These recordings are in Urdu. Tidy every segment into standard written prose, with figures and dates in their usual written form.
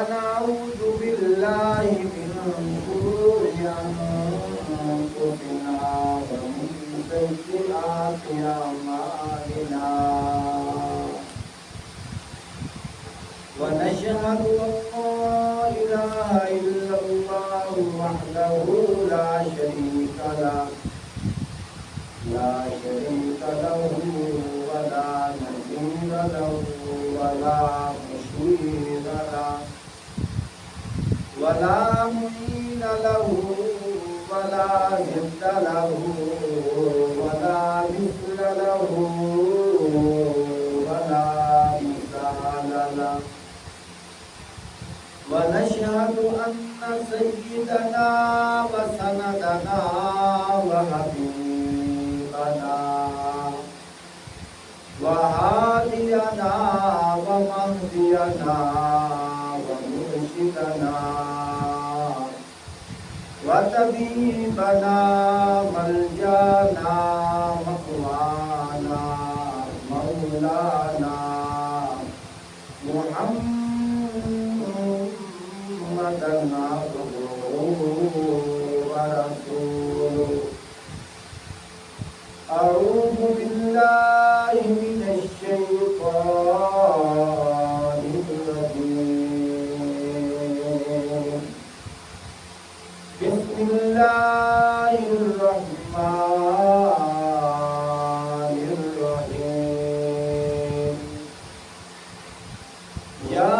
ونعوذ بالله من شرور أنفسنا ومن سيئات أعمالنا ونشهد أن لا إله إلا الله وحده لا شريك له ولا نظير له ولا مشير له ولا معين له ولا ضد له ولا مثل له ولا مثال له ونشهد أن سيدنا وسندنا وحبيبنا وهادينا ومهدينا ومرشدنا وطبيبنا ملجانا مقوانا مولانا محمدا عبده ورسوله أعوذ بالله من الشيطان الرجيم بسم الله الرحمن الرحيم يا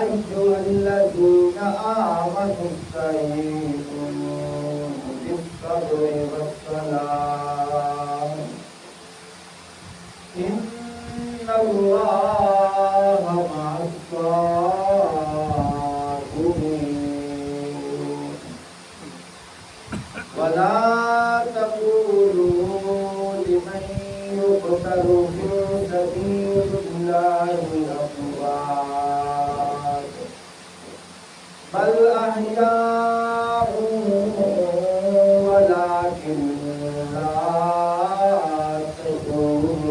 أيها الذين آمنوا استعينوا بالصبر والصلاة إن الله مع الصابرين ولا تقولوا لمن يقتل في سبيل الله أموات بل أحياء ولكن لا تشعرون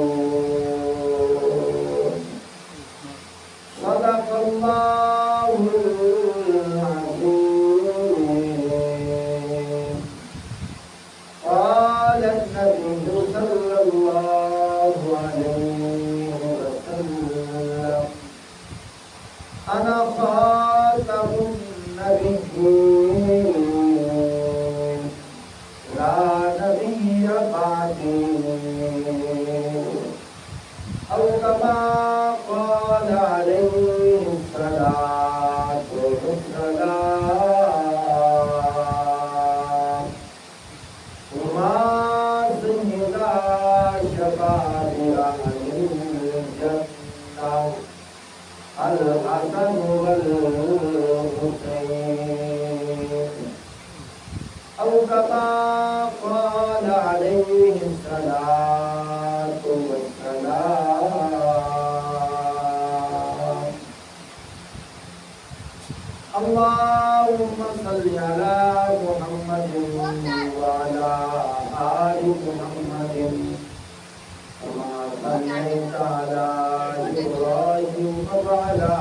صدق الله العظيم قال النبي صلى الله عليه وسلم أنا خاتم النبيين لا نبي بعدي أو كما قال عليه الصلاة والسلام وما سيد شباب أهل الجنة الحسن والحسين أو كما قال عليه الصلاة والسلام اللهم صل على محمد وعلى آل محمد كما صليت على إبراهيم وعلى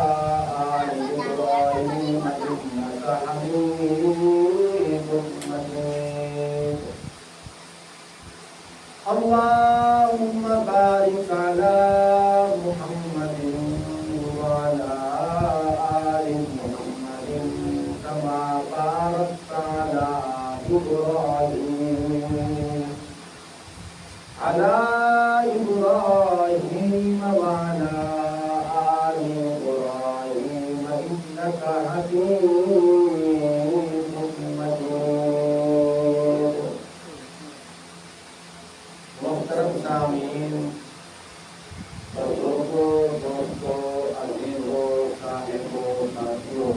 آل إبراهيم إنك حميد مجيد اللهم بارك على محمد وعلى آل محمد كما باركت على إبراهيم على إبراهيم وعلى آل إبراهيم إنك حميد مجيد محترم سامعین بزرگوں دوستوں عزیزوں صاحبوں ساتھیوں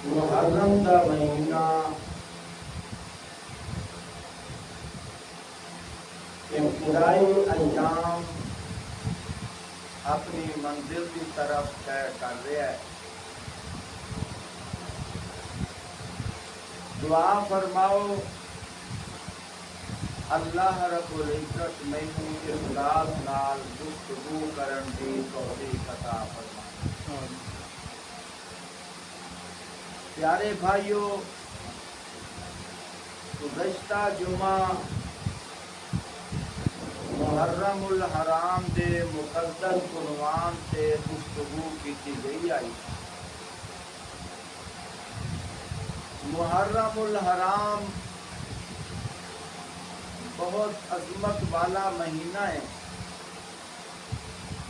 محرم کا مہینہ ابتدائی ایام اپنی منزل کی طرف طے کر رہا ہے. دعا فرماؤ اللہ رب العزت مینوں اخلاص نال گفتگو کرن دی توفیق عطا فرمائے۔ پیارے بھائیو، گزشتہ جمعہ محرم الحرام دے مقدس عنوان سے گفتگو کی گئی آئی۔ محرم الحرام بہت عظمت والا مہینہ ہے۔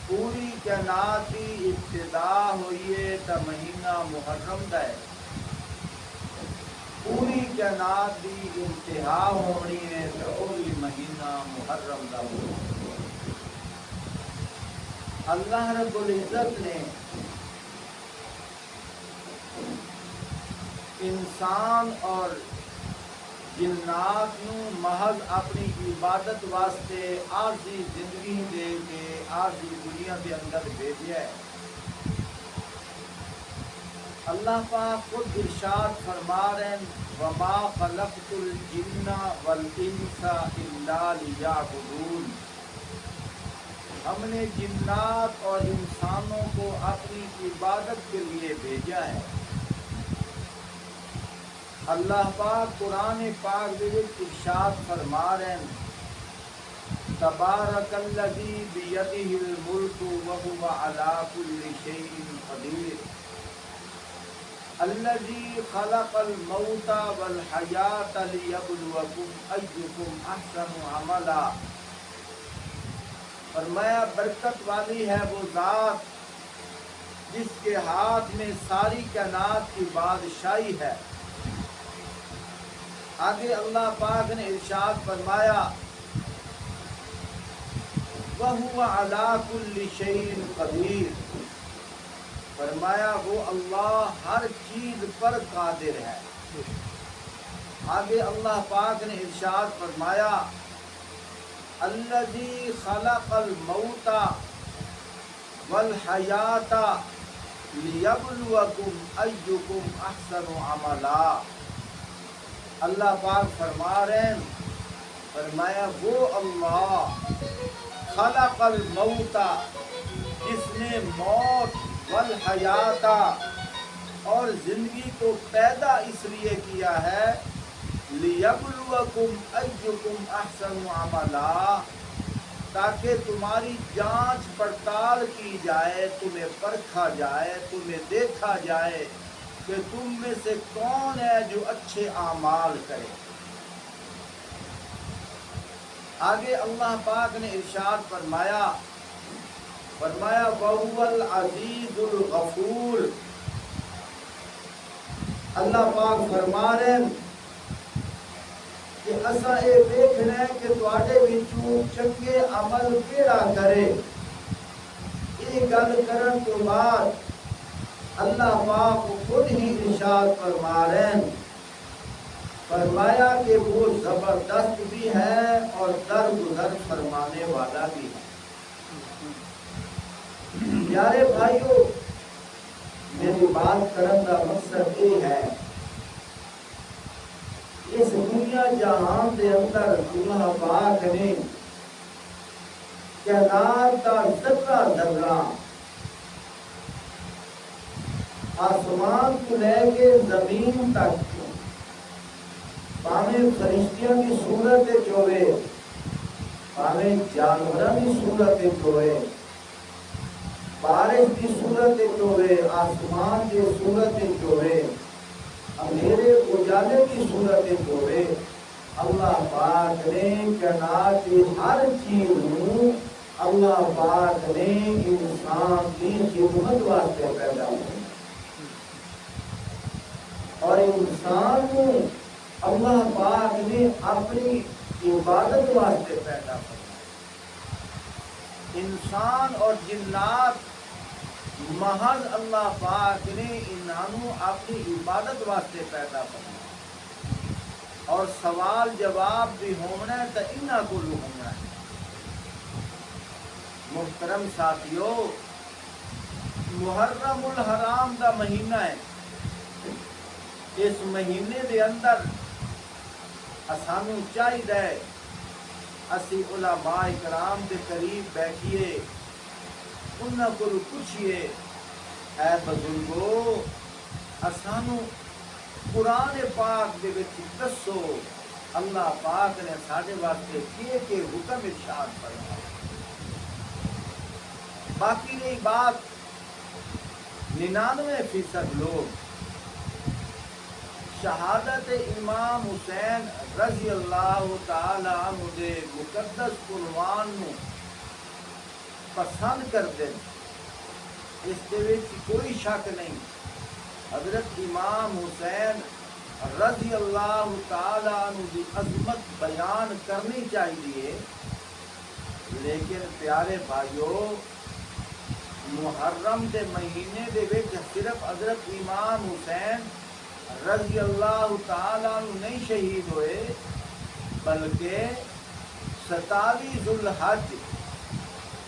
پوری کائنات کی ابتدا ہوئی ہے تا مہینہ محرم دا ہے، پوری کائنات دی انتہا ہونی ہے تو وہی مہینہ محرم دا ہونا۔ اللہ رب العزت نے انسان اور جنات نو محض اپنی عبادت واسطے عارضی زندگی دے کے عارضی دنیا کے اندر بھیجا ہے۔ اللہ پاک خود ارشاد فرما رہے ہیں وما خلقت الجن والانس الا لیعبدون، ہم نے جنات اور انسانوں کو اپنی عبادت کے لیے بھیجا ہے۔ اللہ پاک قرآن پاک میں ارشاد فرما رہے ہیں تبارک الذی بیدہ الملک وہو علی کل شیء قدیر الذی خلق الموت والحیاۃ لیبلوکم ایکم احسن عملا۔ فرمایا برکت والی ہے وہ ذات جس کے ہاتھ میں ساری کائنات کی بادشاہی ہے۔ آگے اللہ پاک نے ارشاد فرمایا وَهُوَ عَلَىٰ كُلِّ شَيْءٍ قَدِيرٌ، فرمایا وہ اللہ ہر چیز پر قادر ہے۔ آگے اللہ پاک نے ارشاد فرمایا الَّذِي خَلَقَ الْمَوْتَ وَالْحَيَاةَ لِيَبْلُوَكُمْ أَيُّكُمْ أَحْسَنُ عَمَلًا۔ اللہ پاک فرما رہے ہیں، فرمایا وہ اللہ خلق الموت، جس نے موت والحیات اور زندگی کو پیدا اس لیے کیا ہے لیبلوکم ایکم احسن عملا، تاکہ تمہاری جانچ پڑتال کی جائے، تمہیں پرکھا جائے، تمہیں دیکھا جائے کہ تم میں سے کون ہے جو اچھے اعمال کرے۔ آگے اللہ پاک نے ارشاد فرمایا وَهُوَ الْعَزِيزُ الْغَفُورُ، اللہ پاک فرما رہے ہیں کہ اسا اے دیکھنا ہے کہ تواڈے وچوں چنگے عمل کیڑا کرے۔ یہ گل کرن تو بعد اللہ پاک خود ہی ارشاد فرما رہے ہیں، فرمایا کہ وہ زبردست بھی ہے اور درگزر فرمانے والا بھی ہے۔ پیارے بھائیو، میری بات کرنے کا مقصد یہ ہے اس دنیا جہان دے اندر اللہ پاک نے کائنات کا ذرہ ذرہ آسمان کو لے کے زمین تک پاویں فرشتیاں کی صورت ہوئے، پاویں جانوراں کی صورت ہوئے، بارش کی صورت ہوئے، آسمان کی صورت ہوئے، اندھیرے اجالے کی صورت ہوئے، اللہ پاک نے کائنات کی ہر چیز میں اللہ پاک نے انسان کی خدمت واسطے پیدا کیا، اور انسان کو اللہ پاک نے اپنی عبادت واسطے پیدا کیا۔ انسان اور جنات محض اللہ پاک نے انہوں اپنی عبادت واسطے پیدا کیا، اور سوال جواب بھی ہونا ہے تو انہاں کو ہونا ہے۔ محترم ساتھیو، محرم الحرام دا مہینہ ہے، اس مہینے دے اندر اسانوں چاہیے اسی علماء کرام کے قریب بیٹھیے، انہاں کو پوچھئے اے بزرگو اسانو قرآن پاک دے وچ دسو اللہ پاک نے ساڈے واسطے کے حکم ارشاد فرمائے۔ باقی رہی بات 99% لوگ شہادت امام حسین رضی اللہ تعالی عنہ دے مقدس عنوان نو پسند کرتے ہیں، اس دے وچ کوئی شک نہیں۔ حضرت امام حسین رضی اللہ تعالی عنہ دی عظمت بیان کرنی چاہیے، لیکن پیارے بھائیو محرم دے مہینے دے وچ صرف حضرت امام حسین رضی اللہ تعالیٰ عنہ نہیں شہید ہوئے، بلکہ 27 ذوالحج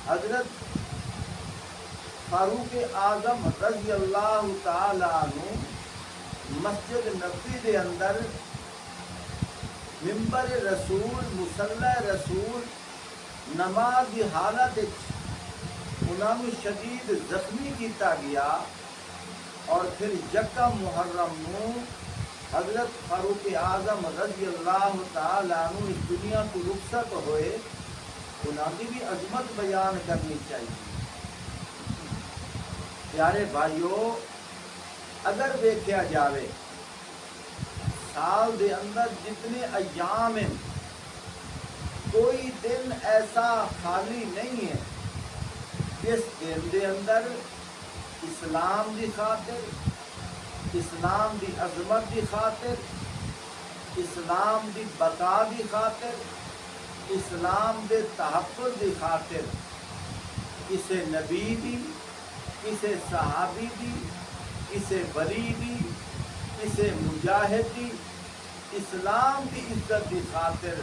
حضرت فاروق اعظم رضی اللہ تعالیٰ عنہ مسجد نبوی دے اندر ممبر رسول مصلی رسول نماز دی حالت انہوں شدید زخمی کیتا گیا، اور پھر یکم محرم نو حضرت فاروق اعظم رضی اللہ تعالیٰ عنہ اس دنیا کو رخصت ہوئے، انہوں کی بھی عظمت بیان کرنی چاہیے۔ پیارے بھائیو اگر دیکھا جاوے سال دے اندر جتنے ایام ہیں کوئی دن ایسا خالی نہیں ہے جس دن دے اندر اسلام دی خاطر، اسلام دی عظمت دی خاطر، اسلام دی بقا دی خاطر، اسلام دے تحفظ دی خاطر کسے نبی دی، کسے صحابی دی، کسے ولی دی، کسے مجاہد دی اسلام دی عزت دی خاطر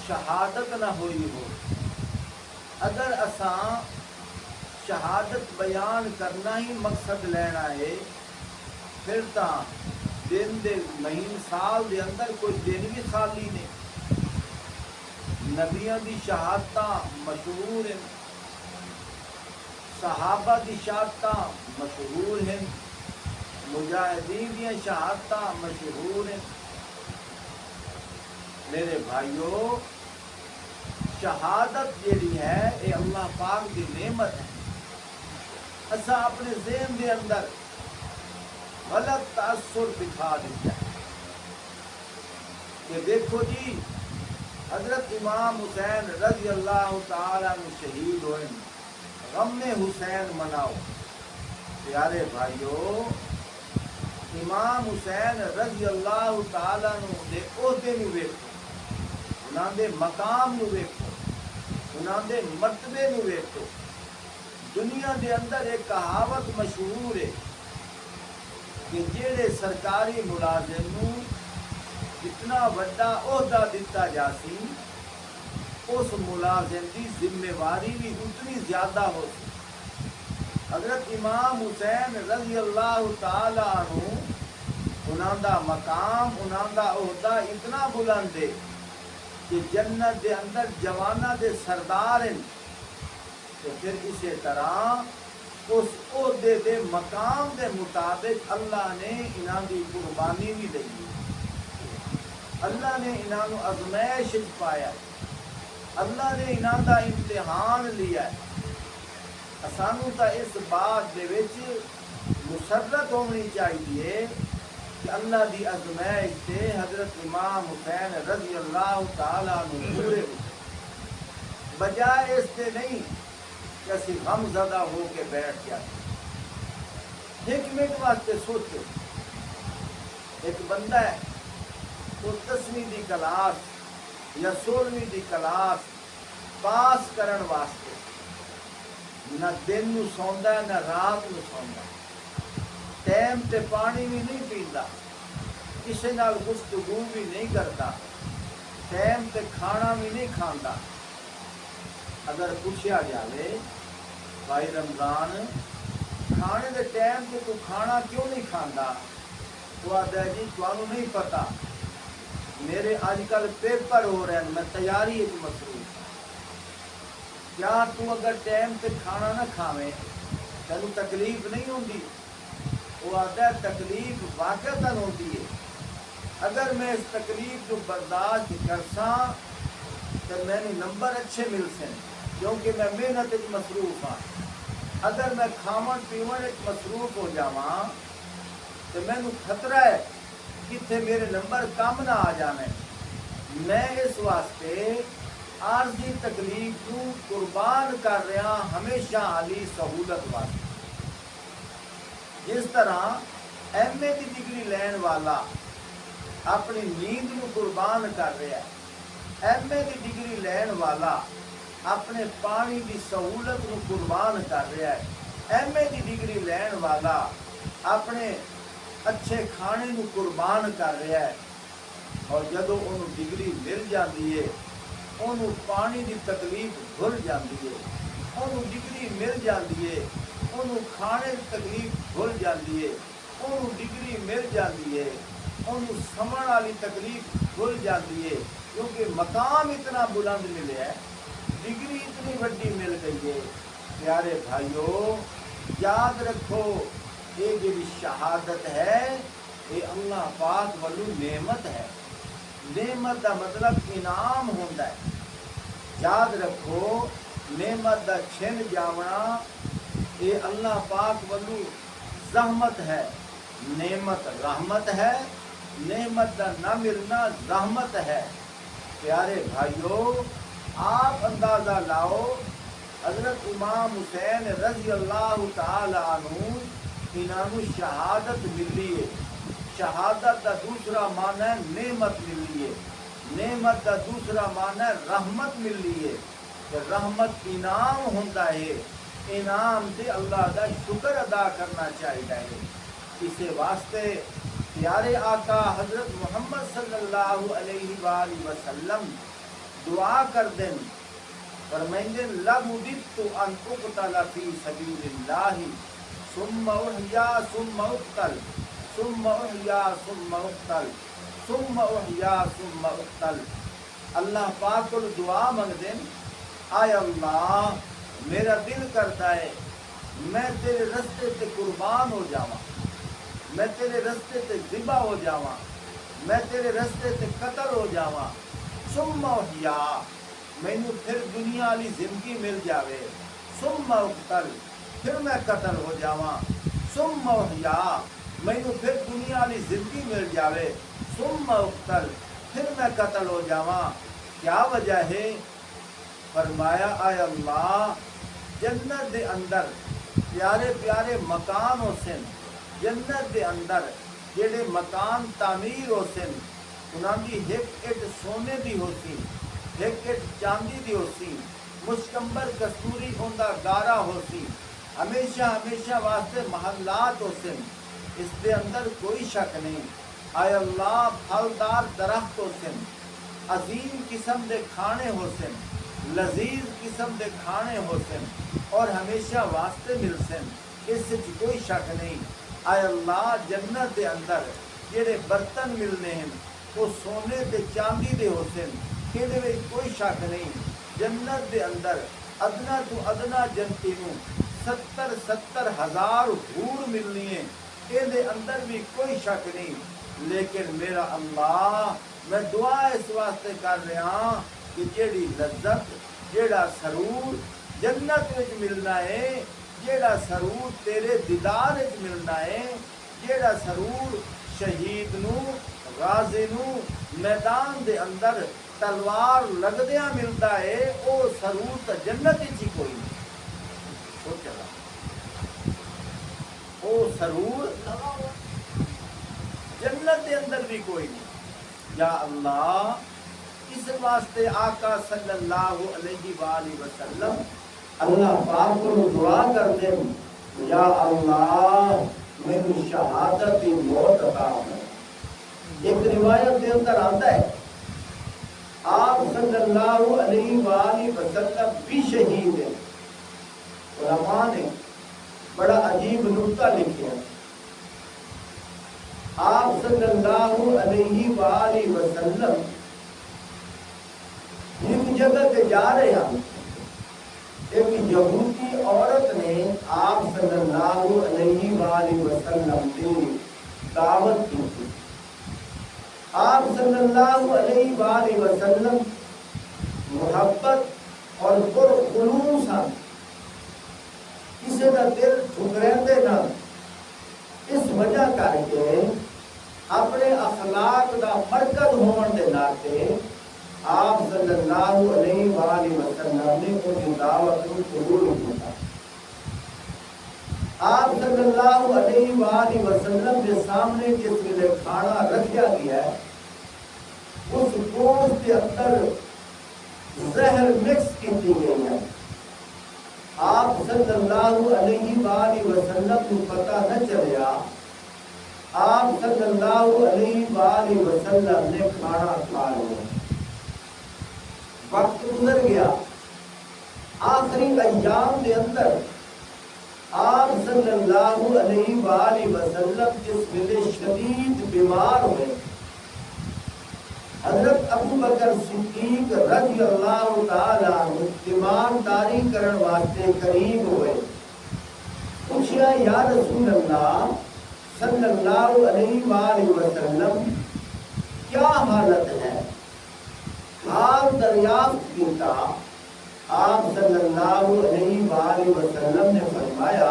شہادت نہ ہوئی ہو۔ اگر اساں شہادت بیان کرنا ہی مقصد لینا ہے، پھر تاں دن دے مہین سال دے اندر کوئی دن بھی خالی نہیں۔ نبیاں دی شہادتاں مشہور ہیں، صحابہ دی شہادتاں مشہور ہیں، مجاہدین دی شہادتاں مشہور ہیں۔ میرے بھائیو شہادت جیڑی ہے یہ اللہ پاک کی نعمت ہے۔ اسا اپنے ذہن دے اندر غلط تاثر دکھا دیتا ہے کہ دیکھو جی حضرت امام حسین رضی اللہ تعالیٰ عنہ شہید ہوئے، غم حسین مناؤ۔ پیارے بھائیو امام حسین رضی اللہ تعالیٰ عنہ دے عہدے نو ویکھو، انہاں دے مقام نو ویکھو، انہاں دے مرتبے نو ویکھو۔ دنیا دے اندر ایک کہاوت مشہور ہے کہ جیڑے سرکاری ملازم نو جتنا بڑا عہدہ دیتا جاسی اس ملازم کی ذمہ داری بھی اتنی زیادہ ہوتی۔ حضرت امام حسین رضی اللہ تعالی عنہ انہاں دا مقام، انہاں دا عہدہ اتنا بلند ہے کہ جنت دے اندر جوانہ دے سردار ہیں، تو پھر اسی طرح اس عہدے دے مقام دے مطابق اللہ نے انہاں دی قربانی بھی دی، اللہ نے انہاں نو آزمائش وچ پایا، اللہ نے انہاں دا امتحان لیا۔ سانو تا اس بات دے وچ مسرت ہونی چاہیے کہ اللہ دی آزمائش سے حضرت امام حسین رضی اللہ تعالیٰ عنہ پورے بجائے اس سے نہیں کہ اسی غم زدہ ہو کے بیٹھ جاتے۔ ایک منٹ واسطے سوچو، ایک بندہ ہے وہ 10ویں دی کلاس یا 16ویں دی کلاس پاس کرن واسطے نہ دن نو سوندا ہے نہ رات نو سوندا، ٹائم تے پانی بھی نہیں پیندا، کسی نال گفتگو بھی نہیں کرتا، ٹائم تے کھانا بھی نہیں کھاندا۔ اگر پوچھا جائے بھائی رمضان کھانے دے ٹائم تے تو کھانا کیوں نہیں کھاندا، تو آدھا جی تمہیں نہیں پتا میرے آج کل پیپر ہو رہے ہیں، میں تیاری ایک مصروف ہوں۔ کیا تو اگر ٹائم پہ کھانا نہ کھاویں تینوں تکلیف نہیں ہوندی؟ وہ آتا ہے تکلیف واقعتاً ہوتی ہے۔ اگر میں اس تکلیف کو برداشت کرساں تو میں نے نمبر اچھے مل سن، کیونکہ میں محنت ایک مصروف ہاں۔ اگر میں کھاون پیون ایک مصروف ہو جاواں تو میں نو خطرہ ہے کتنے میرے نمبر کم نہ آ جانے۔ میں اس واسطے عارضی تکلیف کو قربان کر رہا ہمیشہ علی سہولت واسطے۔ جس طرح ایم اے کی ڈگری لین والا اپنی نیند کو قربان کر رہا ہے، ایم اے کی ڈگری لین والا اپنے پانی کی سہولت کو قربان کر رہا ہے، ایم اے کی ڈگری لین والا اپنے اچھے کھانے کو قربان کر رہا ہے، اور جدو انہوں ڈگری مل جاتی ہے انہوں پانی کی تکلیف بھول جاتی ہے، انہوں ڈگری مل جاتی ہے انہوں کھانے کی تکلیف بھول جاتی ہے، انہوں ڈگری مل جاتی ہے انہوں سمن والی تکلیف بھول جاتی ہے، کیونکہ مقام اتنا بلند ملے ہے، ڈگری اتنی بڑی مل گئی ہے۔ پیارے بھائیو یاد رکھو یہ جو شہادت ہے یہ اللہ پاک والو نعمت ہے، نعمت کا مطلب انعام ہوتا ہے۔ یاد رکھو نعمت دا چھن جاونا یہ اللہ پاک والو زحمت ہے، نعمت رحمت ہے، نعمت دا نہ ملنا زحمت ہے۔ پیارے بھائیو آپ اندازہ لاؤ حضرت امام حسین رضی اللہ تعالی عنہ انہوں شہادت ملی ہے۔ شہادت کا دوسرا معنی ہے نعمت ملی ہے، نعمت کا دوسرا معنی ہے رحمت ملی ہے، کہ رحمت انعام ہوتا ہے، انعام سے اللہ کا شکر ادا کرنا چاہیے۔ اسے واسطے پیارے آقا حضرت محمد صلی اللہ علیہ وآلہ وسلم دعا کر دیں فرمائیں لَوُدِدتُ أَنْ أُقْتَلَ فِي سَبِيلِ اللَّهِ ثُمَّ أُحْيَا ثُمَّ أُقْتَلْ ثُمَّ أُحْيَا ثُمَّ أُقْتَلْ ثُمَّ أُحْيَا ثُمَّ أُقْتَلْ۔ اللہ پاک کو دعا مانگ دیں، آئے اللہ میرا دل کرتا ہے میں تیرے رستے تے قربان ہو جاواں، میں تیرے رستے تے ذبح ہو جاواں، میں تیرے رستے تے قتل ہو جاواں، ثم احیا مینوں پھر دنیا والی زندگی مل جاوے، ثم اقتل پھر میں قتل ہو جاواں، ثم احیا مینوں پھر دنیا والی زندگی مل جاوے، ثم اقتل پھر میں قتل ہو جاواں۔ کیا وجہ ہے؟ فرمایا آئے اللہ جنت دے اندر پیارے پیارے مکان ہو سن، جنت دے اندر جڑے مکان تعمیر ہو سن انہاں دی ایک اٹ سونے دی ہو سی، ایک اٹ چاندی دی ہو سی، مشکمبر کستوری اوندا گارا ہو سی، ہمیشہ ہمیشہ واسطے محلات ہو سن، اس دے اندر کوئی شک نہیں۔ آئے اللہ پھلدار درخت ہو سن، عظیم قسم دے کھانے ہو سن، لذیذ قسم دے کھانے ہو سن اور ہمیشہ واسطے مل سن، اس سے کوئی شک نہیں۔ آئے اللہ جنت دے اندر جڑے برتن ملنے ہیں وہ سونے تے چاندی دے ہو سن، یہ کوئی شک نہیں۔ جنت دے اندر ادنا تو ادنا جنتی نو 70 ہزار حور ملنی ہے، یہ اندر بھی کوئی شک نہیں۔ لیکن میرا اللہ میں دعا اس واسطے کر رہا کہ جیڑی لذت جیڑا سرور جنت وچ ملنا ہے، جیڑا سرور تیرے دیدار وچ ملنا ہے، جیڑا سرور شہید نو غازی نو میدان دے اندر تلوار لگدیاں ملتا ہے، او سرور تا جنت وچ ہی کوئی نہیں۔ سوچ رہا او سرور جنت دے اندر بھی کوئی نہیں۔ یا اللہ اس واسطے آقا صلی اللہ علیہ وآلہ وسلم اللہ پاک کو دعا کرتے ہیں یا اللہ میری شہادت کی موت عطا ہے۔ ایک روایت کے اندر آتا ہے آپ صلی اللہ علیہ وآلہ وسلم بھی شہید ہیں۔ علماء نے بڑا عجیب نکتہ لکھا ہے، آپ صلی اللہ علیہ وآلہ وسلم ایک جگہ پہ جا رہے ہیں، ایک یہودی عورت نے آپ صلی اللہ علیہ وآلہ وسلم کی دعوت کی تھی۔ آپ صلی اللہ علیہ وآلہ وسلم محبت اور پرخلوص ہیں، کسی کا دل ٹھکریندے نہ، اس وجہ کر کے اپنے اخلاق دا مرکز ہون دے ناطے آپ صلی اللہ علیہ وآلہ وسلم نے ان دعوت کو قبول کیا۔ آپ صلی اللہ علیہ وآلہ وسلم کے سامنے جس ویلے کھانا رکھا گیا ہے، اس گوشت کے اندر زہر مکس کی گئی ہے۔ آپ صلی اللہ علیہ وآلہ وسلم کو پتہ نہ چلیا، آپ صلی اللہ علیہ وآلہ وسلم نے کھانا کھا لیا۔ وقت گزر گیا، آخری ایام کے اندر آپ صلی اللہ علیہ وآلہ وسلم جس ویلے شدید بیمار ہوئے، حضرت ابو بکر صدیق رضی اللہ تعالیٰ عنہ تیمارداری کرن واسطے قریب ہوئے۔ پوچھا یا رسول اللہ صلی اللہ علیہ وآلہ وسلم کیا حالت ہے؟ حال دریافت کیتا۔ آپ صلی اللہ علیہ وآلہ وسلم نے فرمایا،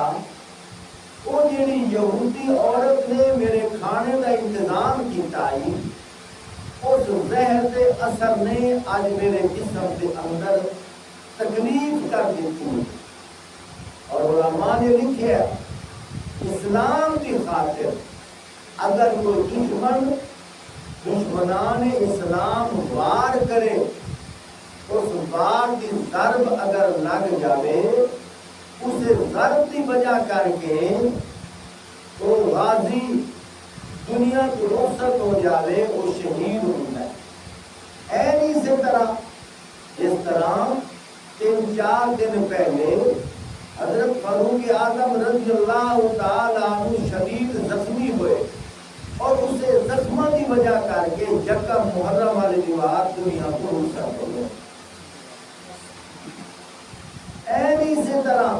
وہ جیڑی یہودی عورت نے میرے کھانے کا انتظام کیتا ہی، اس زہر کے اثر نے آج میرے جسم کے اندر تکلیف کر دیتی۔ اور علماء نے لکھا اسلام کی خاطر اگر کوئی دشمنان اسلام وار کرے، اس وار کی ضرب اگر لگ جاوے، اسے ضرب کی وجہ کر کے وہ غازی دنیا کی رخصت ہو جاوے، وہ شہید ہوتا ہے۔ این اسی طرح جس طرح 3-4 دن پہلے حضرت فاروق اعظم رضی اللہ تعالیٰ عنہ شدید زخمی ہوئے، اور اسے زخموں کی وجہ کر کے یکم محرم والی دیوار دنیا کو رخصت ہو گئے۔ این اسی طرح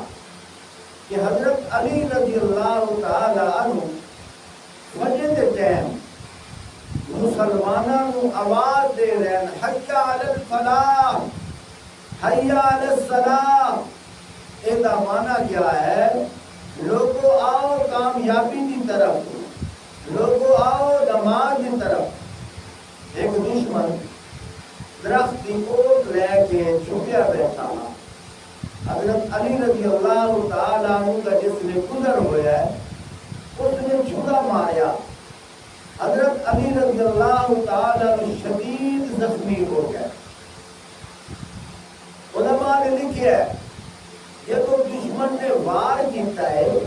کہ حضرت علی رضی اللہ تعالیٰ عنہ وجہ دے ٹائم مسلمانوں کو آواز دے رہے ہیں، حی علی الفلاح، حی علی الصلاح۔ یہ معنی کیا ہے؟ لوگوں آؤ کامیابی کی طرف، لوگوں آؤ نماز کی طرف۔ ایک دشمن درخت کی اوٹ لے کے چھپیا بیٹھا، حضرت علی رضی اللہ تعالیٰ عنہ کا جس نے گزر ہوا ہے، اس نے چھڑا ماریا۔ حضرت علی رضی اللہ تعالیٰ عنہ شدید زخمی ہو گئے۔ علماء نے لکھا ہے یہ تو دشمن نے وار کیتا ہے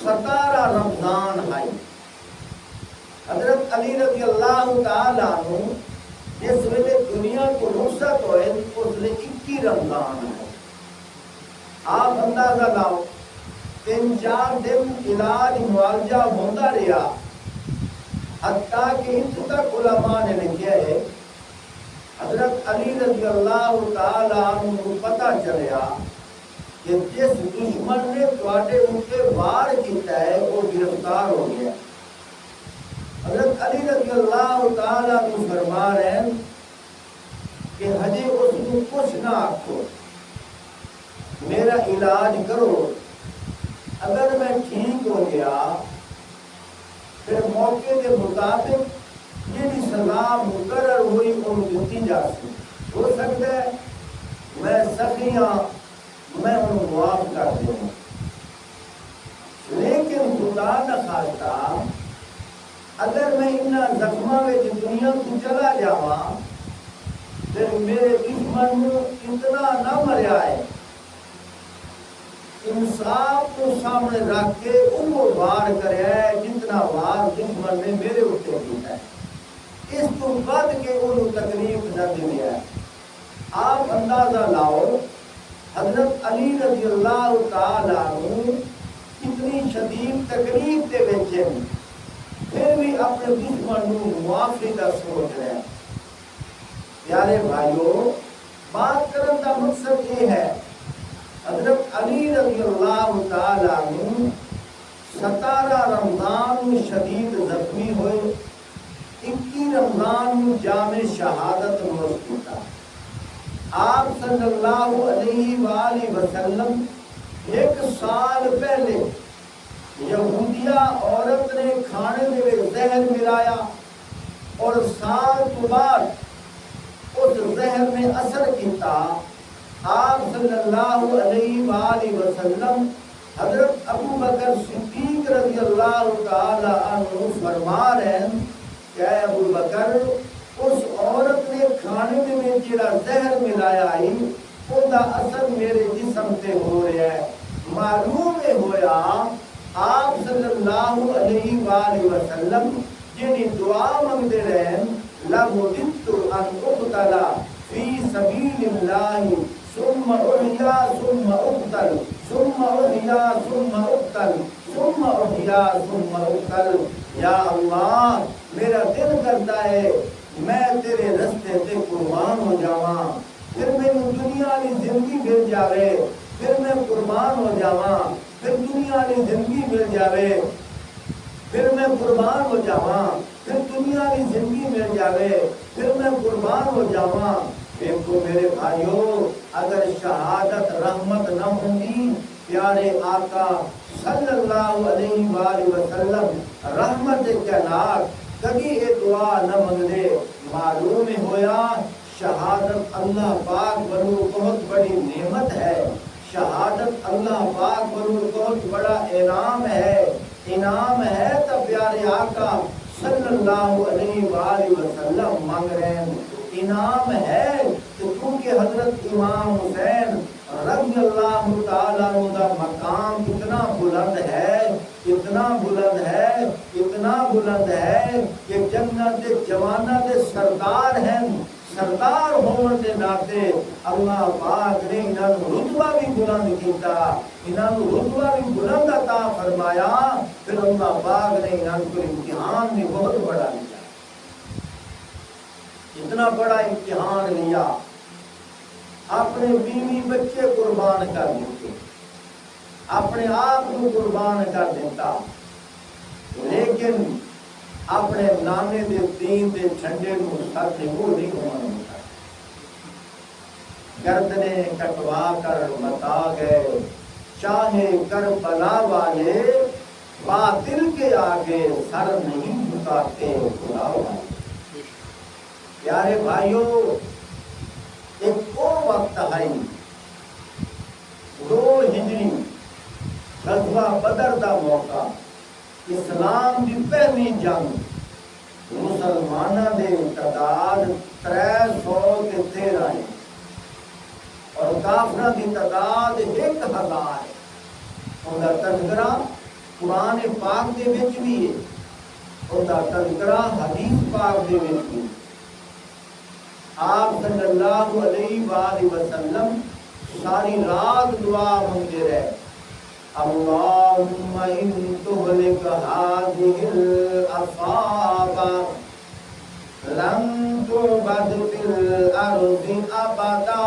17 رمضان آئی۔ حضرت علی رضی اللہ تعالیٰ عنہ جس ویلے دنیا کو رخصت ہوئے، اس نے 21 رمضان ہے۔ آپ اندازہ لاؤ 3-4 دن علاج معالجہ ہوتا رہا، حتیٰ کہ اتنے تک علماء نے لکھا ہے حضرت علی رضی اللہ تعالیٰ عنہ کو پتہ چلیا کہ جس دشمن نے تواڈے اوپر وار کیتا ہے وہ گرفتار ہو گیا۔ حضرت علی رضی اللہ تعالیٰ عنہ فرما رہے ہیں کہ ہجے اس کو کچھ نہ آکھو، میرا علاج کرو، اگر میں ٹھیک ہو گیا پھر موقع کے مطابق جیڑی سزا مقرر ہوئی ان دیتی جا سکتی۔ ہو سکتا ہے میں سخیاں میں ان معاف کر دوں، لیکن خدا نخواستہ اگر میں ان زخموں میں دنیا کو چلا جاواں پھر میرے دشمن اتنا نہ مریا ہے، انصاف کو سامنے رکھ کے وہ وار کرے جتنا وار دشمن نے میرے اوپر کیا ہے، اس کو بد کے انہوں تکلیف نہ دی ہے۔ آپ اندازہ لاؤ حضرت علی رضی اللہ تعالیٰ عنہ کتنی شدید تکلیف دے بیچے، پھر بھی اپنے دشمن کو معافی کا سوچ رہے ہیں۔ پیارے بھائیوں، بات کرنے کا مقصد یہ ہے، حضرت علی رضی اللہ تعالیٰ عنہ 17 رمضان میں شدید زخمی ہوئے، 21 رمضان میں جام شہادت نوش کیا۔ آپ صلی اللہ علیہ وآلہ وسلم 1 سال پہلے یہودیہ عورت نے کھانے میں زہر ملایا اور سال کے بعد اس زہر نے اثر کیتا۔ آپ صلی اللہ علیہ وآلہ وسلم حضرت ابو بکر صدیق رضی اللہ تعالی عنہ فرما رہے ہیں کہ اے ابو بکر، اس عورت نے کھانے میں جڑا زہر ملایا ہی اس کا اثر میرے جسم سے ہو رہا ہے۔ معلوم ہویا آپ صلی اللہ علیہ وآلہ وسلم جنہی دعا منگتے رہے، لَبُدِتُ أَنْ أُقْتَلَ فِي سَبِيلِ اللَّهِ ثُمَّ أُحْيَا ثُمَّ أُقْتَلْ ثُمَّ أُحْيَا ثُمَّ أُقْتَلْ ثُمَّ أُحْيَا ثُمَّ أُقْتَلْ۔ یا اللہ، میرا دل کرتا ہے میں تیرے رستے سے قربان ہو جاواں، پھر میں دنیا کی زندگی مل جاوے، پھر میں قربان ہو جاواں، پھر دنیا کی زندگی مل جاوے، پھر میں قربان ہو جاواں، پھر دنیا کی زندگی مل جاوے، پھر میں قربان ہو جاواں۔ دیکھو میرے بھائیوں، اگر شہادت رحمت نہ ہوگی، پیارے آقا صلی اللہ علیہ وآلہ وسلم رحمت کائنات کبھی یہ دعا نہ منگے۔ معلوم ہویا شہادت اللہ پاک بنو بہت بڑی نعمت ہے، شہادت اللہ پاک بنو بہت بڑا انعام ہے۔ انعام ہے تو پیارے آقا صلی اللہ علیہ وآلہ وسلم مانگ رہے ہیں۔ انعام ہے کہ کیونکہ حضرت امام حسین رضی اللہ تعالیٰ عنہ کا مقام اتنا بلند ہے، اتنا بلند ہے، اتنا بلند ہے کہ جنت جوانہ کے سردار ہیں۔ سردار ہونے کے ناطے اللہ پاک نے انہاں رتبہ بھی بلند کیتا، انہاں رتبہ بھی بلند عطا فرمایا، پھر اللہ پاک نے انہاں کو امتحان بھی بہت بڑا لیا، اتنا بڑا امتحان لیا، اپنے بیوی بچے قربان کر دیتے، اپنے آپ کو قربان کر دیتا، لیکن اپنے نانے دے دین دے جھنڈے کو ساتھ وہ نہیں ہونا ہوتا۔ گردنیں کٹوا کر بتا گئے، چاہے کربلا والے باطل کے آگے سر نہیں جھکاتے خدا والے۔ پیارے بھائیوں، ایک اور وقت ہے 2 ہجری غزوہ بدر دا موقع، اسلام دی پہلی جنگ، مسلمانہ دے تعداد 313 ہے اور کافرہ دی تعداد 1000 ہے۔ ان کا تذکرہ قرآن پاک دے وچ بھی ہے، ان کا تذکرہ حدیث پاک دے وچ بھی۔ آپ صلی اللہ علیہ وآلہ وسلم ساری رات دعا منگتے رہے، اللہم ان تہلک هذه العصابہ لن تعبد فی الارض ابدا۔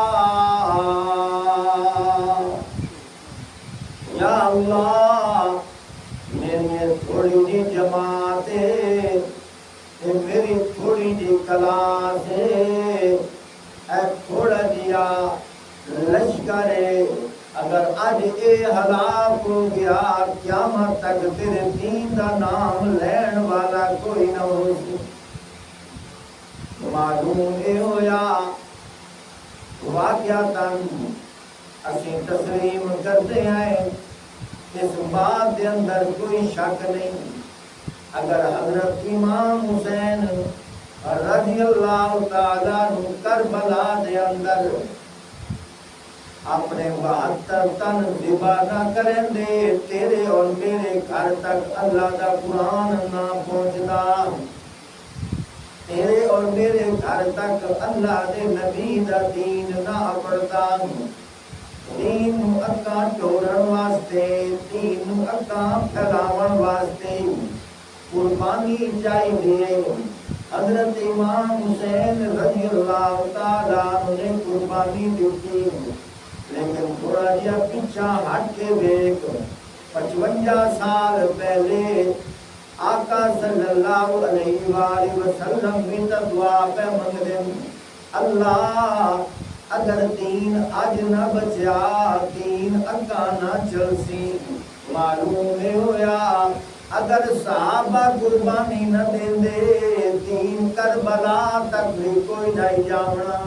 یا اللہ، میری تھوڑی جی جماعت ہے، میری تھوڑی جی کلاس ہے، تھوڑا جیا لشکر ہے، اگر آج اے ہلاک ہو گیا قیامت تک تیرے دین دا نام لین والا کوئی نہ ہو سی۔ معلوم اے ہویا واقعاتاً اسی تسلیم کرتے ہیں، اس بات دے اندر کوئی شک نہیں، اگر حضرت امام حسین رضی اللہ تعالیٰ عنہ کربلا دے اندر اپنے 72 تن ذبح نہ کریں دے، تیرے اور میرے گھر تک اللہ دا قرآن نہ پہنچدا، تیرے اور میرے گھر تک اللہ دے نبی دا دین نہ پڑھتا، دین اکاں ٹورن واسطے، دین اکاں پھیلاون واسطے قربانی چاہیے. حضرت امام حسین رضی اللہ تعالیٰ عنہ نے قربانی دیتی، لیکن تھوڑا جہا پیچھا ہٹ کے دیکھ، 55 سال پہلے آقا صلی اللہ علیہ وآلہ وسلم بھی دعا پہ منگ دیں، اللہ اگر دین اج نہ بچیا، دین اگا نہ چلسی. معلوم ہویا اگر صحابہ قربانی نہ دیں دے، دین کربلا تک بھی کوئی نہیں جاونا.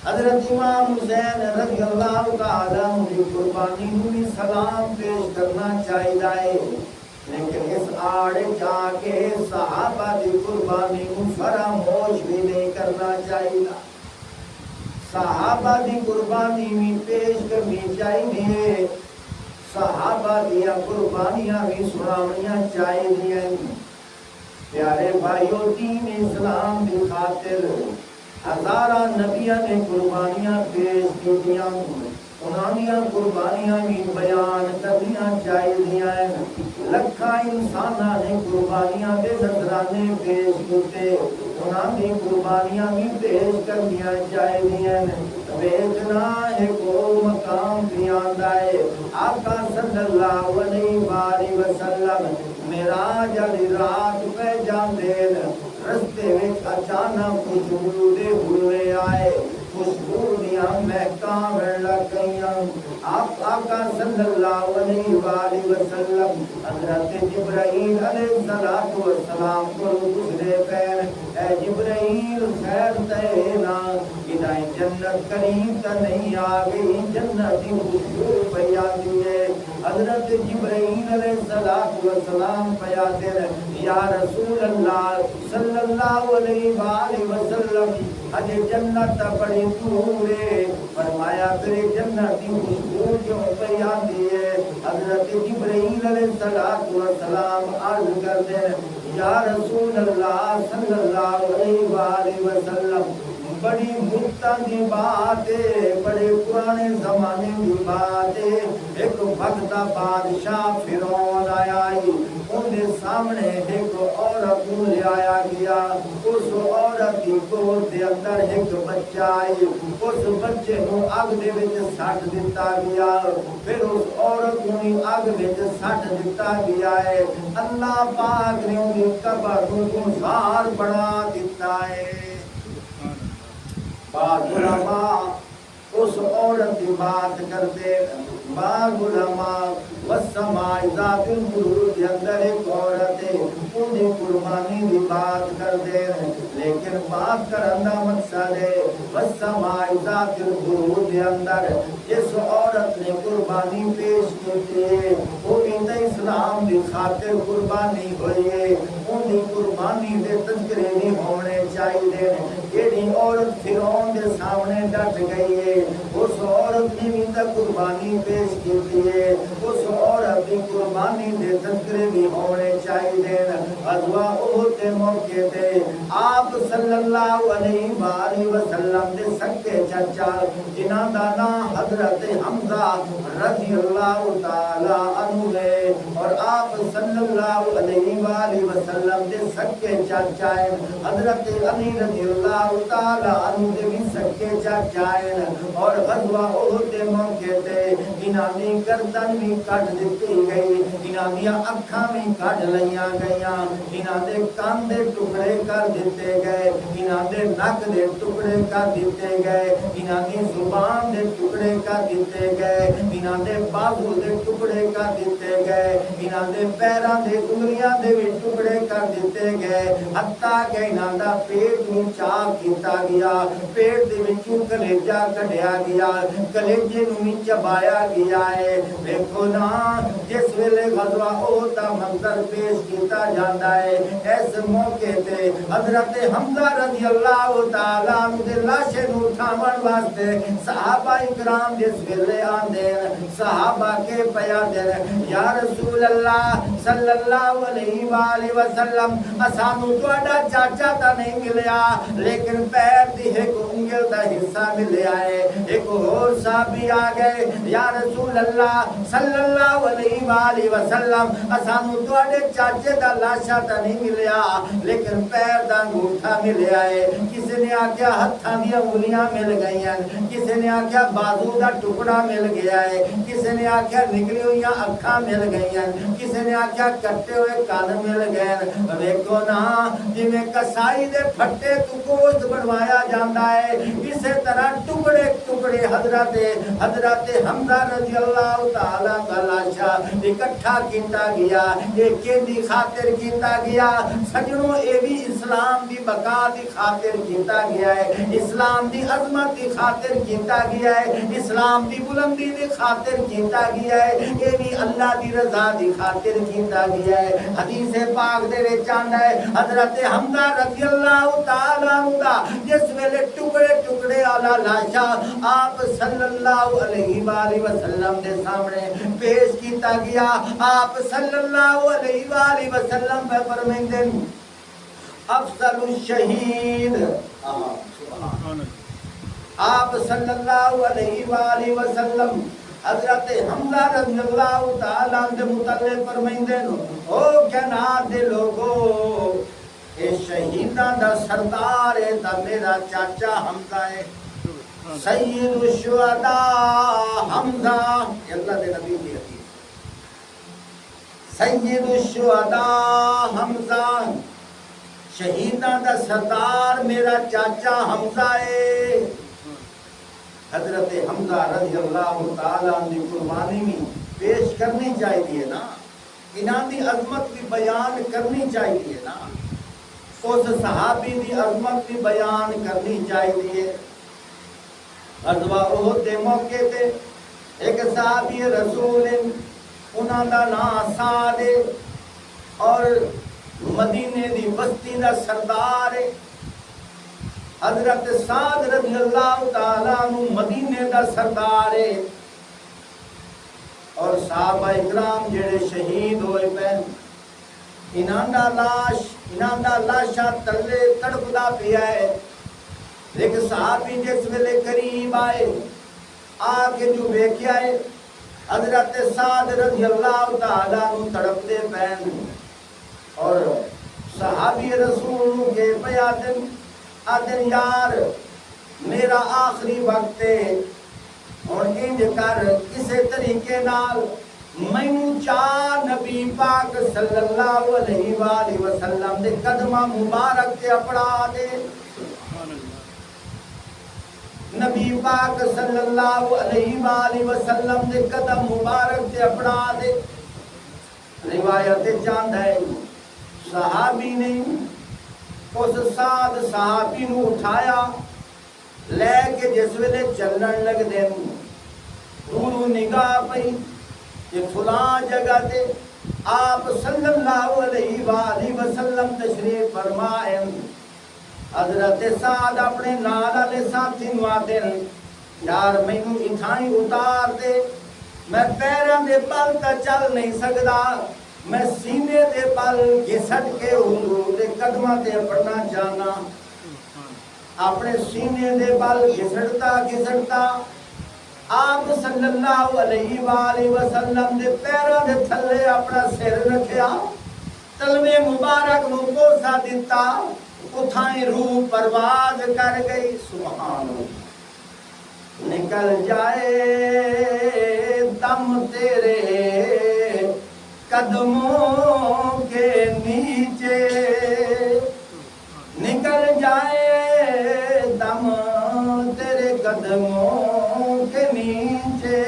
حضرت امام حسین رضی اللہ تعالیٰ عنہ کی قربانی میں سلام پیش کرنا چاہیے، لیکن اس آڑ جا کے صحابہ کی قربانی کو فراموش بھی نہیں کرنا چاہیے. صحابہ کی قربانی میں پیش کرنی چاہیے، صحابہ دیا قربانیاں بھی سناونیاں چاہیے. پیارے بھائیو، دین اسلام کی خاطر ہزارہ نبیوں نے قربانیاں پیش کیتیاں، انہاں قربانیاں بھی بیان کرنیاں چاہیے. لکھاں انساناں نے قربانیاں دے نذرانے پیش کیتے، انہاں دی قربانیاں بھی پیش کرنیاں چاہیے. ویکھنا ایک مقام بھی آندا ہے، آقا صلی اللہ علیہ وآلہ وسلم معراج والی رات پہ جاندے، رستے وچ اچانک خوشبو دے ہوئے آئے، خوشبو دیاں مہکاں بڑھ لگ گئیاں. آپ آقا صلی اللہ علیہ وآلہ وسلم حضرت جبرائیل علیہ السلام کو گزرے پیر، اے جبرائیل خیر تے نا ادائیں جنت قریب تا نہیں آگئی، جنت کی خوشبو پہ آتی ہے. حضرت جبرائیل علیہ السلام پہ آتے ہیں، یا رسول اللہ صلی اللہ علیہ وآلہ وسلم اجے جنت بڑی دور ہے. فرمایا پھر جنت کی خوشبو کیوں پہ آتی ہے؟ حضرت جبرائیل علیہ السلام عرض کرتے ہیں، یا رسول اللہ صلی اللہ علیہ وآلہ وسلم بڑی مدت کی بات ہے، بڑے پرانے زمانے کی بات ہے. ایک وقت بادشاہ فرعون آیا، ان کے سامنے ایک عورت کو لے آیا گیا. اس عورت کی گود کے اندر ایک بچہ آئی، اس بچے کو اگ دے وچ سٹ دتا گیا. پھر اس عورت کو اگ وچ سٹ دتا گیا ہے. اللہ پاک نے ان کی قبر کو گلزار بنا دیتا ہے. بعض علماء اس عورت کی بات کرتے، بعض علماء والسماء ذات البروج کے اندر ایک عورت ہے، انہیں قربانی کی بات کرتے ہیں. لیکن بات کرنا مقصد ہے والسماء ذات البروج کے اندر جس عورت نے قربانی پیش کی ہے وہ بھی اسلام کی خاطر قربانی ہوئی ہے. انہیں قربانی کے تذکرے نہیں ہونے چاہیے. یہ عورت فرعون کے سامنے ڈٹ گئی ہے، اس عورت نے بھی قربانی پیش کی ہے، اس عورت کی قربانی کے تذکرے بھی ہونے چاہیے. غزوہ احد کے موقع پہ آپ صلی اللہ علیہ وآلہ وسلم کے سکے چچا جنہاں دا نام حضرت حمزہ رضی اللہ تعالی عنہ ہے، اور آپ صلی اللہ علیہ وآلہ وسلم کے سکے چچا ہیں حضرت علی رضی اللہ تعالی عنہ کے بھی سکے چچا ہیں. اور غزوہ احد کے موقع پہ انہاں دی گردن بھی کٹ دیتی گئی، انہاں دی اکھاں بھی کٹ لیاں گئیاں، انہاں دے کان دے ٹکڑے کر دیتے گئے، انہاں دے نک دے ٹکڑے کر دیتے گئے، انہاں دی زبان دے ٹکڑے کر دیتے گئے، انہاں دے بازو دے ٹکڑے کر دیتے گئے، انہاں دے پیراں دے انگلیاں دے بھی ٹکڑے کر دیتے گئے، حتیٰ کہ انہاں دا پیٹ بھی چاک کیتا گیا، پیٹ دے وچوں کلیجہ کڈیا گیا، کلیجے نوں بھی چبایا گیا ہے. دیکھو نا جس ویلے غزوہ احد دا منظر پیش کیتا جاندا ہے، اس موقع تے حضرت حمزہ رضی اللہ تعالی عنہ دے لاشے نوں اٹھاون واسطے صحابہ اکرام جس ویلے آندے، صحابہ کے پیا دے، یا رسول اللہ صلی اللہ علیہ وآلہ وسلم اسانوں تہاڈا چاچا تا نہیں ملیا لیکن پیر دی ایک انگل دا حصہ ملیا ہے. ایک اور صحابی آ گئے، یا رسول رسول اللہ صلی اللہ علیہ وآلہ وسلم اسانو تواڈے چاچے دا لاشا تا نہیں ملیا لیکن پیر دا انگوٹھا ملیا ہے کسی نے آکھیا ہتھاں دی انگلیاں مل گئی ہیں کسی نے آکھیا بازو دا ٹکڑا مل گیا ہے کسی نے آکھیا نکلی ہوئی اکھاں مل گئی ہیں کسی نے آکھیا کٹے ہوئے کان مل گئے ویکھو نا جی میں کسائی دے پھٹے تو گوشت بنوایا جاندہ ہے اسی طرح ٹکڑے ٹکڑے حضرت حمزہ رضی اللہ تعالیٰ کا لاشا اکٹھا کیتا گیا ایک دی خاطر کیتا گیا سجنوں اے بھی اسلام دی بقا دی خاطر کیتا گیا ہے اسلام دی عظمت دی خاطر کیتا گیا ہے اسلام دی بلندی دی خاطر کیتا گیا ہے اے بھی اللہ دی رضا دی خاطر کیتا گیا ہے حدیث پاک دے وچ آندا ہے حضرت حمزہ رضی اللہ تعالیٰ عنہ جس ویلے ٹکڑے ٹکڑے والا لاشا آپ صلی اللہ علیہ وآلہ وسلم دے سامنے پیش کیتا گیا آپ صلی اللہ علیہ وآلہ وسلم پہ فرمائندے افضل الشہید آپ صلی اللہ علیہ وآلہ وسلم حضرت حمزہ رضی اللہ تعالیٰ عنہ متعلق فرمائندے او کائنات دے لوگو اے شہیدان دا سردار ہے دا میرا چاچا حمزہ ہے سید الشہداء حمزہ اللہ دے نبی کی حدیث سید الشہداء حمزہ شہیدان دا سردار میرا چاچا حمزہ ہے حضرت حمزہ رضی اللہ تعالیٰ عنہ قربانی میں پیش کرنی چاہیے نا انہاں دی عظمت بھی بیان کرنی چاہیے نا اس صحابی دی عظمت بھی بیان کرنی چاہیے غزوہ احد دے موقع تے ایک صحابی رسول انہاں دا نام سعد اور مدینے دی بستی دا سردار حضرت سعد رضی اللہ تعالیٰ عنہ مدینے دا سردار ہے اور صحابہ اکرام جڑے شہید ہوئے پہ انہاں دا لاشا تلے تڑپدا پیا ہے ایک صحابی جس ویلے قریب آئے آکے جو ویکھیا ہے حضرت سعد رضی اللہ تعالیٰ عنہ تڑپتے پین اور صحابی رسول کے پیادن آدن یار میرا آخری وقت ہے اور انج کر کسے طریقے نال مینوں چار نبی پاک صلی اللہ علیہ وآلہ وسلم دے قدمہ مبارک تے اپڑا دے نبی پاک صلی اللہ علیہ وآلہ وسلم دے قدم مبارک تے اپڑا دے روایت چاند ہے صحابی نے اس سعد صحابی نو اٹھایا لے کے جس ویلے چلن لگ دے دوروں نگاہ پئی کہ فلاں جگہ تے آپ صلی اللہ علیہ وآلہ وسلم تشریف فرمائیں حضرت سعد اپنے نال والے ساتھی نو آتے یار مینوں اتھائی اتار دے میں پیراں دے بل تا چل نہیں سکدا میں سینے دے بل گھسٹ کے حضور دے قدماں تے پڑنا چاہنا اپنے سینے دے بل گھسٹتا آپ صلی اللہ علیہ وآلہ وسلم دے پیراں دے تھلے اپنا سر رکھیا تلوے مبارک نو بوسا دیتا اتھائیں روح پرواز کر گئی سبحان اللہ نکل جائے دم تیرے قدموں کے نیچے نکل جائے دم تیرے قدموں کے نیچے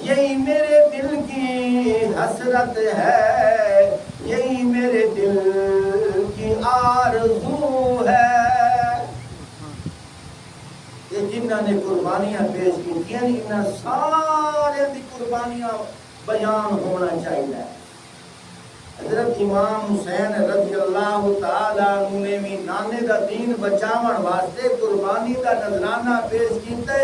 یہی میرے دل کی حسرت ہے یہی میرے دل کی آرزو ہے یہ جنہاں نے قربانیاں پیش کی تھیں انہاں سارے دی قربانیاں بیان ہونا چاہیے حضرت امام حسین رضی اللہ تعالیٰ عنہ نے بھی نانے دا دین بچاون واسطے قربانی دا نذرانہ پیش کیتے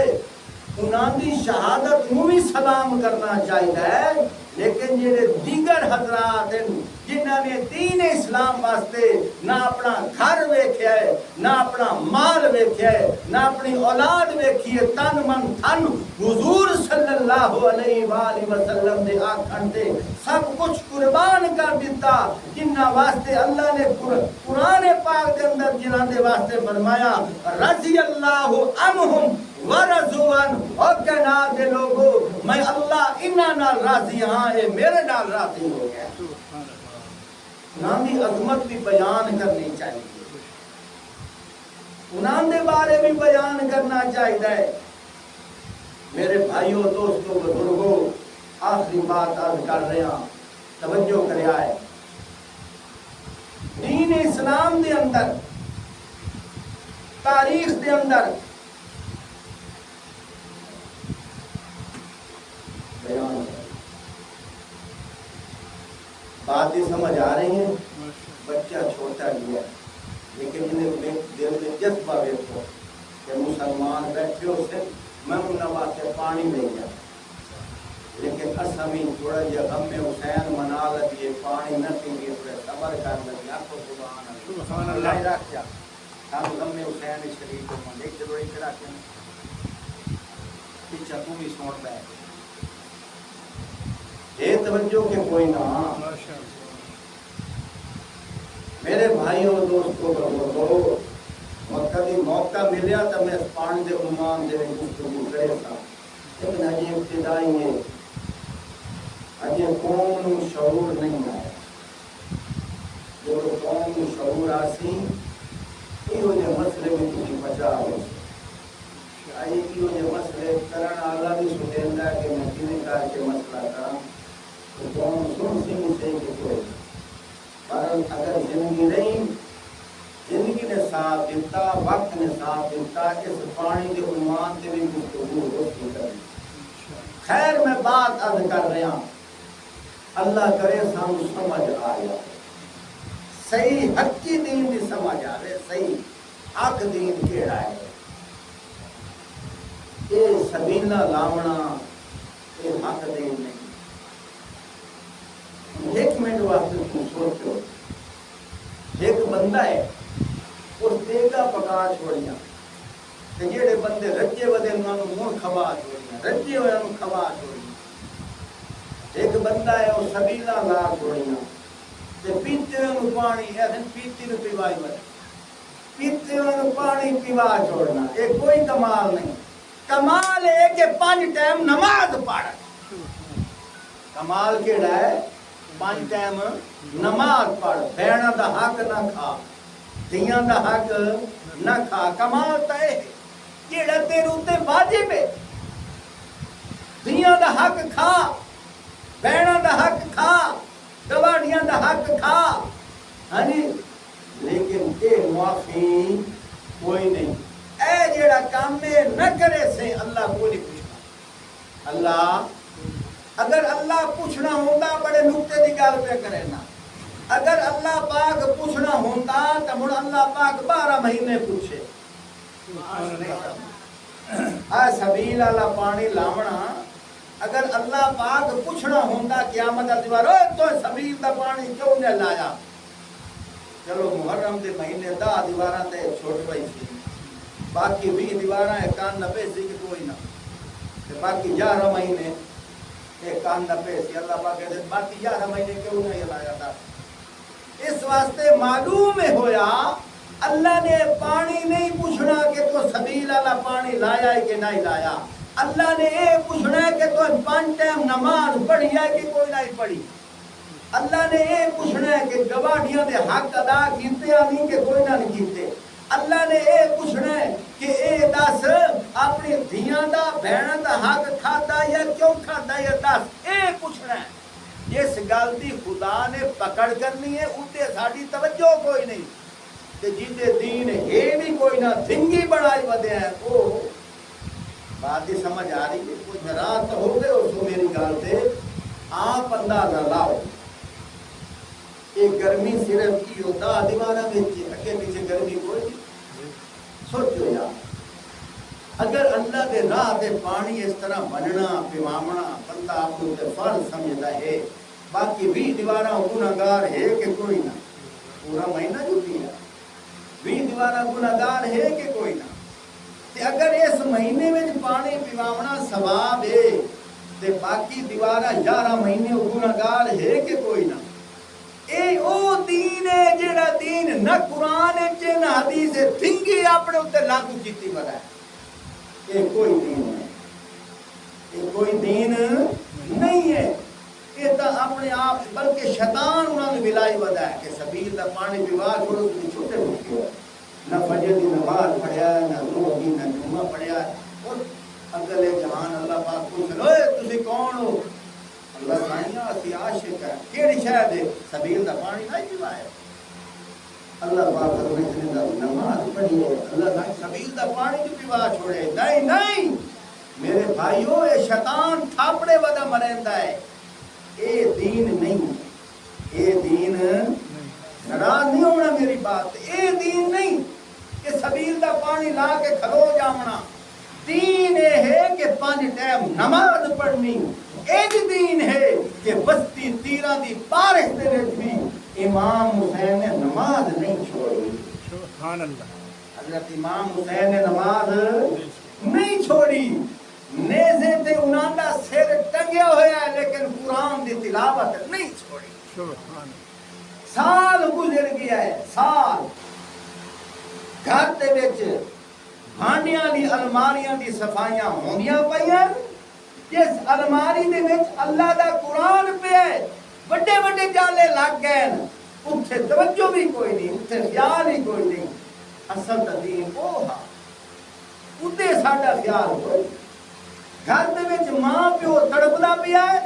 انہاں دی شہادت نو بھی سلام کرنا چاہیے لیکن جڑے دیگر حضرات ہیں جنہاں نے دین اسلام واسطے نہ اپنا گھر ویکھیا ہے، نہ اپنا مال ویکھیا ہے، نہ اپنی اولاد ویکھی ہے، تن من تھن حضور صلی اللہ علیہ وآلہ وسلم دے آکھن تے سب کچھ قربان کر دیتا، جنہاں واسطے اللہ نے قرآن پاک دے اندر جنہاں دے واسطے فرمایا رضی اللہ عنہم ورضوان، اور کہنا دے لوگو میں اللہ انہاں نال راضی ہاں، اے میرے نال راضی ہو گیا۔ انہاں دی عظمت بھی بیان کرنی چاہیے، انہاں دے بارے بھی بیان کرنا چاہیے۔ میرے بھائیوں دوستوں بزرگوں، آخری بات عرض کر رہے ہیں، توجہ کریا ہے۔ دین اسلام دے اندر، تاریخ دے اندر بیان باتیں سمجھ آ رہی ہیں، بچہ چھوٹا بھی ہے لیکن انہیں دل میں جذبہ دیکھو کہ مسلمان بیٹھے ہو سے میں انہیں واسطے پانی لے گیا، لیکن اسمی تھوڑا جا غم میں حسین منا لگیے، پانی نہ پیگے تھوڑے صبر کر لگی، آپ کو سبحان اللہ رکھ جا ہم غم میں حسین شریف کو من ایک جلوڑی کرا کے پیچھا تو بھی سوڑ بیٹھ یہ توجہ کہ کوئی نہ۔ میرے بھائیوں دوستوں بزرگوں، کبھی موقع ملیا تو میں اس پانی دے عنوان دے گفتگو کرے تھا، لیکن اجے ابتدائی ہے، اجے قوم نو شعور نہیں آیا۔ جو قوم نو شعور آسی یہ جو مسئلے میں تھی بچا ہو آئی، یہ جو مسئلے کرن آلہ بھی سنیندہ کہ میں کنے کار کے مسئلہ کرا تو قوم سن سی مجھے کہ کوئی پر اگر زندگی نہیں، زندگی نے ساتھ دیتا، وقت نے ساتھ دیتا، اس پانی کے عنوان سے بھی گفتگو ہوتی کریں۔ خیر میں بات عرض کر رہا ہوں، اللہ کرے سانو سمجھ آیا، صحیح حقی دین بھی سمجھ آ رہے، صحیح حق دین کیڑا ہے، یہ سبیلہ لاونا یہ حق دین نہیں۔ ایک منٹ واسطے تم سوچو، ایک بندہ ہے اس دیگا پکا چھوڑیاں کہ جیڑے بندے رجے ودے انہوں نے مون کھوا چھوڑیاں، رجے ہوئے انہوں کھوا چھوڑیاں۔ ایک بندہ ہے وہ سبیلہ لا چھوڑیاں تے پیتے انہوں پانی ایسے پیتی نو پیوائی بڑے، پیتے انہوں پانی پیوا چھوڑنا، یہ کوئی کمال نہیں۔ کمال ہے کہ 5 ٹائم نماز پڑھ، کمال کیڑا ہے 5 ٹائم نماز پڑھ، بہنا دا حق نہ کھا، دیاں دا حق نہ کھا، کمال تا ہے جیڑا تیرے تے واجب ہے، دیاں دا حق کھا، بہنا دا حق کھا، گواڑیاں دا حق کھا، ہاں جی، لیکن اے معافی کوئی نہیں۔ اے جیڑا کام میں نہ کرے سے اللہ کو نہیں پوچھنا۔ اللہ اگر اللہ پوچھنا ہوتا بڑے نقطے دی گل پہ کرے نا، اگر اللہ پاک پوچھنا ہوتا تو مڑ اللہ پاک 12 مہینے پوچھے۔ سبیل والا پانی لاونا اگر اللہ پاک پوچھنا ہوتا قیامت دیوار تو سبیل دا پانی کیوں نے لایا؟ چلو محرم دے مہینے 10 دیواراں تے چھوٹ پئی سی، باقی 20 دیواراں 91 سی کہ کوئی نہ، باقی 11 مہینے ایک کان نہ پیسی، اللہ پاک کہتے ہیں باقی 11 مہینے کیوں نہیں لایا تھا؟ اس واسطے معلوم ہویا اللہ نے پانی نہیں پوچھنا کہ تو سبیل والا پانی لایا ہے کہ نہیں لایا، اللہ نے یہ پوچھنا ہے کہ تو 5 ٹائم نماز پڑھی ہے کہ کوئی نہیں پڑھی، اللہ نے یہ پوچھنا ہے کہ گواڑیاں دے حق ادا کیتے ہیں نہیں کہ کوئی نہ نہیں کیتے، اللہ نے یہ پوچھنا ہے کہ اے دس اپنی دھیاں دا بہناں دا حق کھادا یا کیوں کھادا یا دس، اے پوچھنا ہے۔ جس گل دی خدا نے پکڑ کرنی ہے اُتے ساڈی توجہ کوئی نہیں، کہ جیتے دین ہے بھی کوئی نہ دھنگی بڑائی ودے ہیں، وہ بات ہی سمجھ آ رہی ہے؟ کچھ رات ہو گئے اس کو میری گل سے آپ اندازہ لاؤ، یہ گرمی صرف کی ہوتا دیوارہ میں اگے پیچھے گرمی کوئی نہیں، سوچو یار اگر اللہ دے راہ دے پانی اس طرح بننا پیوامنا بندہ اپنے تے فرض سمجھتا ہے، باقی 20 دیواراں گناہگار ہے کہ کوئی نہ، پورا مہینہ جو پیا 20 دیواراں گناہگار ہے کہ کوئی نہ، تے اگر اس مہینے میں پانی پیوامنا ثواب ہے تے باقی دیواراں 11 مہینے گناہگار ہے کہ کوئی نہ۔ اے او دین ہے جیڑا دین نہ قرآن چ نہ حدیث تھنگی اپنے اوتے لاگو کیتی ودا ہے۔ یہ کوئی دین نہیں، یہ کوئی دین نہیں ہے، یہ تو اپنے آپ بلکہ شیطان انہوں نے ملائی ودا ہے کہ سبیل دا پانی پیوا چھوڑو تھی چھوٹے بچے ہو، نہ فجر دی نماز پڑھیا ہے، نہ ظہر دی نہ جمعہ پڑھیا ہے، اور اگلے جہان اللہ پاک پوچھ لو تسی کون ہو؟ اللہ سائیاں اسی عاشق ہے، کیڑی شاید ہے؟ سبیل دا پانی نہیں پیوایا۔ اللہ پاک فرمائے دا نماز پڑھی ہے، اللہ سائیں سبیل دا پانی جو پیوا چھوڑے، نہیں نہیں میرے بھائیو، اے شیطان تھاپڑے ودا مریندا ہے، اے دین نہیں، اے دین ناراض نہیں ہونا میری بات، اے دین نہیں کہ سبیل دا پانی لا کے کھلو جاونا، دین اے ہے کہ 5 ٹائم نماز پڑھنی، ایک دین ہے کہ بستی تیرہ دی بارش دے وچ بھی امام حسین نے نماز نہیں چھوڑی، سبحان اللہ، حضرت امام حسین نے نماز نہیں چھوڑی، نیزے تے انہاں دا سر ٹنگیا ہویا ہے لیکن قرآن دی تلاوت نہیں چھوڑی، سبحان اللہ۔ سال گزر گیا ہے، سال گھر دے وچ بھانڈیاں دی الماریاں دی صفائیاں ہوندیاں پئیاں، جس الماری دے وچ اللہ دا قرآن پہ ہے، بڑے بڑے جالے لگ گئے، اتھے توجہ بھی کوئی نہیں، اتھے خیال ہی کوئی نہیں، اصل دین وہ ہا اتھے ساڈا خیال کوئی، گھر دے وچ ماں پیو تڑپدا پیا ہے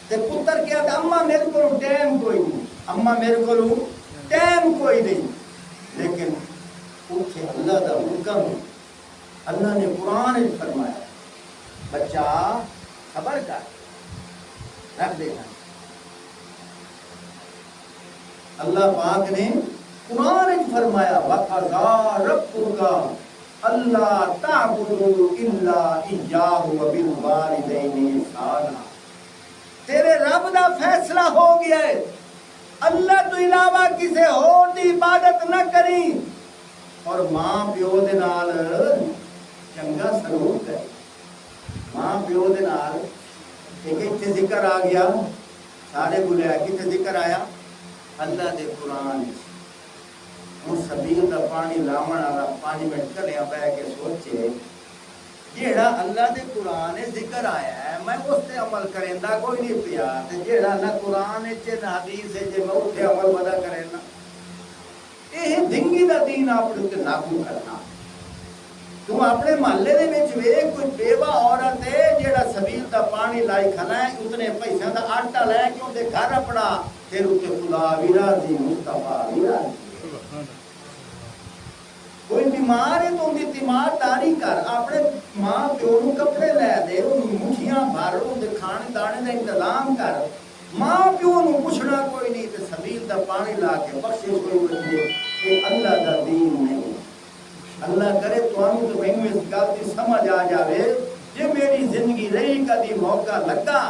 تے پتر کیا تے اماں میرے کو ٹائم کوئی نہیں، اماں میرے کو ٹائم کوئی نہیں، لیکن اتھے اللہ دا حکم، اللہ نے قرآن وچ فرمایا بچہ خبر کر رکھ دینا، اللہ پاک نے قرآن وچ فرمایا وَقَضَىٰ رَبُّكَ أَلَّا تَعْبُدُوا إِلَّا إِيَّاهُ وَبِالْوَالِدَيْنِ إِحْسَانًا، تیرے رب دا فیصلہ ہو گیا ہے، اللہ تو علاوہ کسی اور دی عبادت نہ کری، اور ماں پیو دے نال چنگا سلوک ہے، ماں پیو دے نال ایک اتنے ذکر آ گیا، سارے بولے کتنے ذکر آیا؟ اللہ دے قرآن ہوں سبیل دا پانی لاون والا 5 منٹ کلیا بہ کے سوچے جیڑا اللہ دے قرآن ذکر آیا ہے میں اس تے عمل کریندا کوئی نہیں پیا، تے جیڑا نہ قرآن چ نہ حدیث ہے جے میں اس تے عمل ودا کرینا، یہ دھنگی دا دین اپنے تے لاگو کرنا۔ تم اپنے محلے دے وچ ویکھ کوئی بیوہ عورت ہے جیڑا سبیل دا پانی لائی کھلا ہے، اتنے پیسے دا آٹا لے کے اون دے گھر اپنا، پھر اتنے خدا بھی راضی مصطفیٰ بھی راضی۔ کوئی بیمار ہے تو ان کی تیمارداری کر، اپنے ماں پیو نوں کپڑے لے دے، ان مٹھیاں بھر، ان دے کھانے دانے دا انتظام کر، ماں پیو نوں پوچھنا کوئی نہیں تے سبیل دا پانی لا کے بخشش کوئی بچے، یہ اللہ دا دین نہیں۔ اللہ کرے تو ہم تو میں اس گل کی سمجھ آ جاوے، جے میری زندگی رہی کدی موقع لگا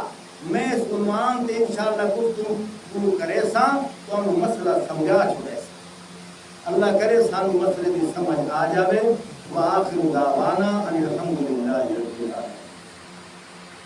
میں اس عنوان تے انشاءاللہ گفتگو کرے سا تو ہم مسئلہ سمجھا چھوڑے سا، اللہ کرے سانو مسئلے کی سمجھ آ جاوے۔ وآخر دعوانا ان الحمدللہ۔